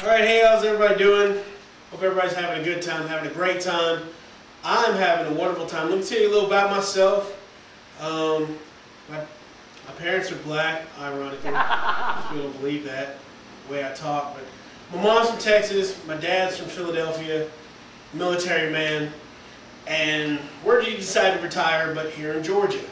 Alright, hey, how's everybody doing? Hope everybody's having a good time, having a great time. I'm having a wonderful time. Let me tell you a little about myself. My parents are black, ironically. People don't believe that, the way I talk. But my mom's from Texas, my dad's from Philadelphia, military man. And where did he decide to retire but here in Georgia?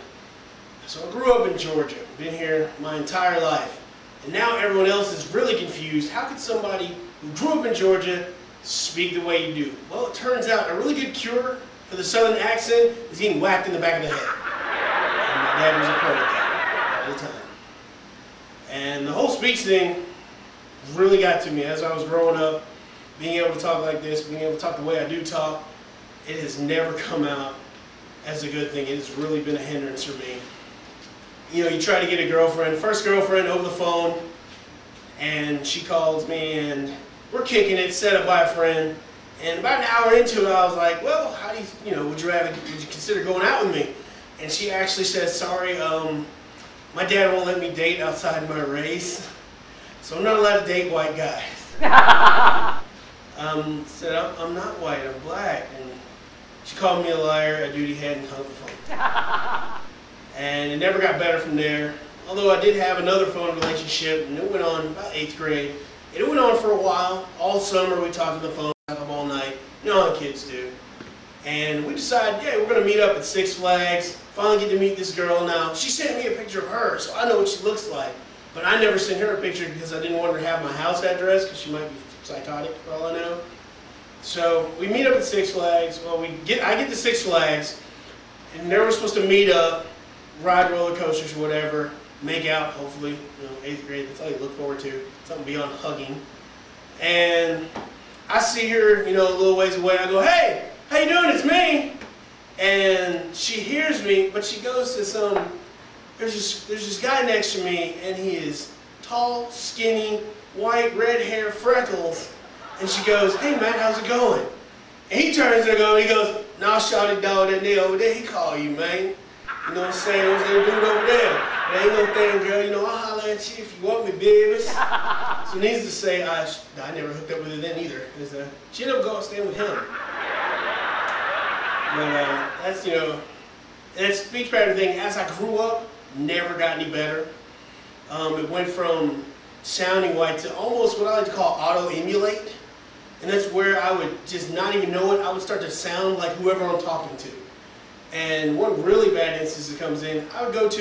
So I grew up in Georgia, been here my entire life. And now everyone else is really confused. How could somebody who grew up in Georgia speak the way you do? Well, it turns out a really good cure for the southern accent is getting whacked in the back of the head. And my dad was a pro at that all the time. And the whole speech thing really got to me as I was growing up. Being able to talk like this, being able to talk the way I do talk, it has never come out as a good thing. It has really been a hindrance for me. You know, you try to get a girlfriend, first girlfriend over the phone, and she calls me and we're kicking it, set up by a friend. And about an hour into it, I was like, well, how do you know, would you consider going out with me? And she actually said, sorry, my dad won't let me date outside my race, so I'm not allowed to date white guys. Said, I'm not white, I'm black. And she called me a liar, a duty head, and hung up the phone. And it never got better from there. Although I did have another phone relationship, and it went on about 8th grade. And it went on for a while. All summer we talked on the phone, talked up all night. You know how kids do. And we decided, yeah, we're going to meet up at Six Flags. Finally get to meet this girl. Now, she sent me a picture of her, so I know what she looks like. But I never sent her a picture because I didn't want her to have my house address, because she might be psychotic for all I know. So we meet up at Six Flags. Well, I get to Six Flags, and they were supposed to meet up, ride roller coasters or whatever, make out, hopefully, you know, 8th grade, that's all you look forward to, something beyond hugging. And I see her, you know, a little ways away, I go, hey, how you doing, it's me. And she hears me, but she goes to there's this guy next to me, and he is tall, skinny, white, red hair, freckles, and she goes, hey man, how's it going? And he turns to her and he goes, nah, shawty dog, that nigga over there, he call you, man. You know what I'm saying? What's that dude over there? It ain't no thing, girl. You know, I'll holler at you if you want me, babies. So needless to say, I never hooked up with her then either. She ended up going staying with him. But that's, you know, that speech pattern thing, as I grew up, never got any better. It went from sounding white to almost what I like to call auto-emulate. And that's where I would just not even know it. I would start to sound like whoever I'm talking to. And one really bad instance that comes in, I wouldn't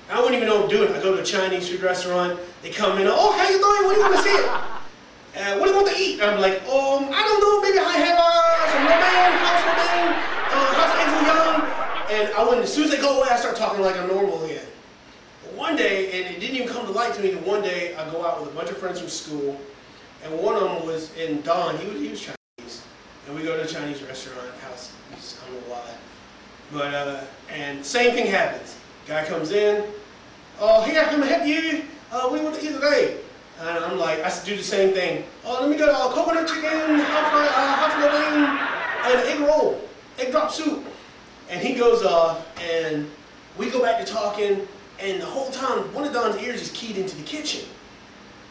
even know what I'm doing. I go to a Chinese food restaurant, they come in, oh, how you doing? What do you want to see? What do you want to eat? And I'm like, I don't know, maybe I have some house eggs and young. And as soon as they go away, I start talking like I'm normal again. But one day, and it didn't even come to light to me, that one day I go out with a bunch of friends from school, and one of them was in Don, he was Chinese. And we go to a Chinese restaurant, house, I don't know why. But, and same thing happens. Guy comes in, oh, here, I'm gonna help you. What do you want to eat today? And I'm like, I do the same thing. Oh, let me get a coconut chicken, half and an egg roll, egg drop soup. And he goes off, and we go back to talking, and the whole time, one of Don's ears is keyed into the kitchen.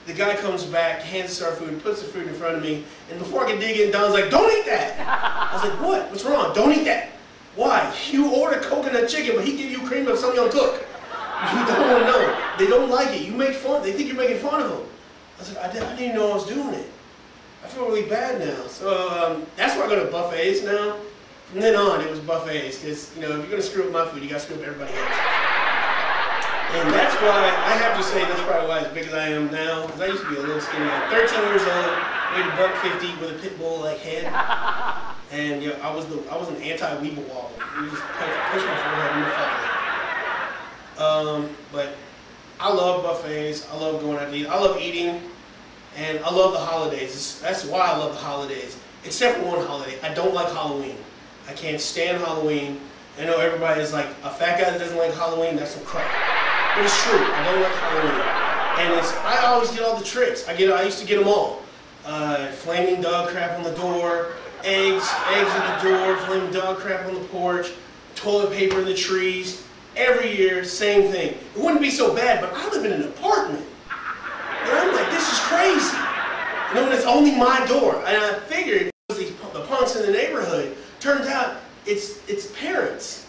The guy comes back, hands us our food, puts the food in front of me, and before I can dig in, Don's like, don't eat that. I was like, what? What's wrong? Don't eat that. Why? You order coconut chicken, but he give you cream of some young cook. You don't want to know. They don't like it. You make fun. They think you're making fun of them. I was like, I didn't even know I was doing it. I feel really bad now. So that's why I go to buffets now. From then on, it was buffets. Because, you know, if you're going to screw up my food, you got to screw up everybody else. And that's why, I have to say, that's probably why as big as I am now. Because I used to be a little skinny. I'm 13 years old, weighed $150 with a pit bull-like head. And you know, I was an anti-weeble wobble. You just push my forehead in the fire. But I love buffets. I love going out to eat. I love eating, and I love the holidays. That's why I love the holidays. Except for one holiday, I don't like Halloween. I can't stand Halloween. I know everybody is like a fat guy that doesn't like Halloween. That's some crap. But it's true. I don't like Halloween, and I always get all the tricks. I used to get them all. Flaming dog crap on the door. Eggs at the door, flaming dog crap on the porch, toilet paper in the trees. Every year, same thing. It wouldn't be so bad, but I live in an apartment. And I'm like, this is crazy. And then when it's only my door, and I figured it was the punks in the neighborhood. Turns out it's parents.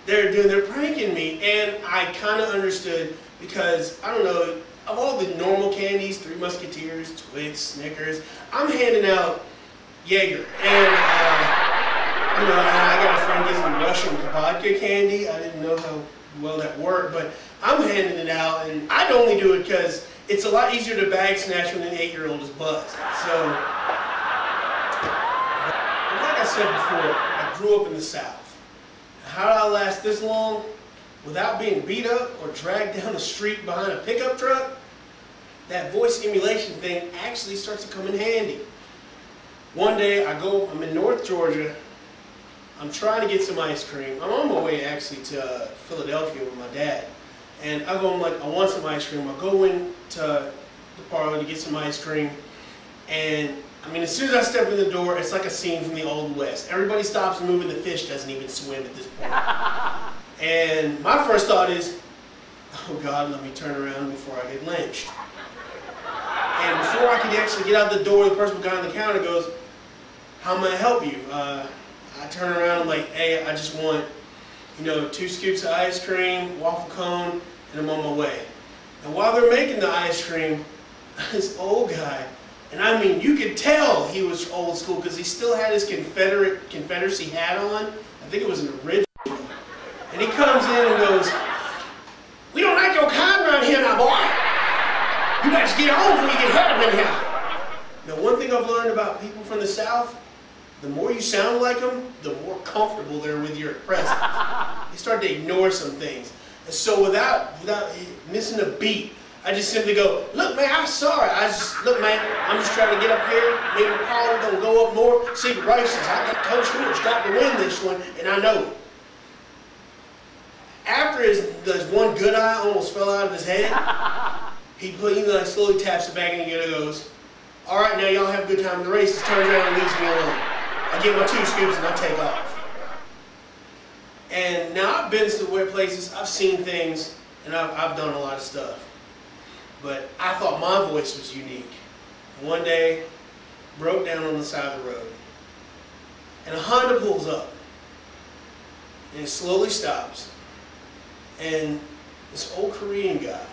They're pranking me, and I kind of understood because, I don't know, of all the normal candies, Three Musketeers, Twix, Snickers, I'm handing out Jaeger. And, you know, I got a friend gives me Russian vodka candy. I didn't know how well that worked, but I'm handing it out, and I'd only do it because it's a lot easier to bag snatch when an 8-year-old is buzzed. So, like I said before, I grew up in the South. How did I last this long without being beat up or dragged down the street behind a pickup truck? That voice emulation thing actually starts to come in handy. One day I'm in North Georgia, I'm trying to get some ice cream. I'm on my way actually to Philadelphia with my dad. And I go, I'm like, I want some ice cream. I go into the parlor to get some ice cream. And I mean, as soon as I step in the door, it's like a scene from the Old West. Everybody stops moving, the fish doesn't even swim at this point. And my first thought is, oh God, let me turn around before I get lynched. And before I could actually get out the door, the person behind the counter goes, how may I help you? I turn around, I'm like, hey, I just want, you know, 2 scoops of ice cream, waffle cone, and I'm on my way. And while they're making the ice cream, this old guy, and I mean, you could tell he was old school because he still had his Confederacy hat on. I think it was an original. And he comes in and goes, we don't like your kind around here now, boy. You better get on before you get hurt in here. Now, one thing I've learned about people from the South, the more you sound like them, the more comfortable they're with your presence. They start to ignore some things. And so without missing a beat, I just simply go, look man, I'm sorry. Look man, I'm just trying to get up here. Maybe the power don't go up more. See the races, I got Coach Stewart got to win this one, and I know it. After his one good eye almost fell out of his head, he slowly taps it back and he goes, all right, now y'all have a good time in the races. Turns around and leaves me alone. I get my 2 scoops and I take off. And now I've been to weird places, I've seen things, and I've done a lot of stuff. But I thought my voice was unique. One day, broke down on the side of the road. And a Honda pulls up. And it slowly stops. And this old Korean guy,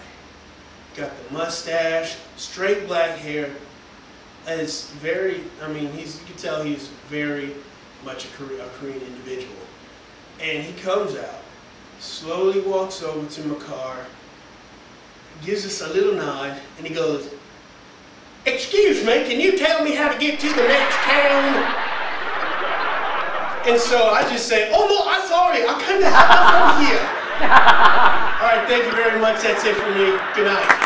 got the mustache, straight black hair, and it's very, I mean, you can tell he's very much a Korean individual. And he comes out, slowly walks over to my car, gives us a little nod, and he goes, excuse me, can you tell me how to get to the next town? And so I just say, oh no, I'm sorry, I couldn't help from here. All right, thank you very much. That's it for me. Good night.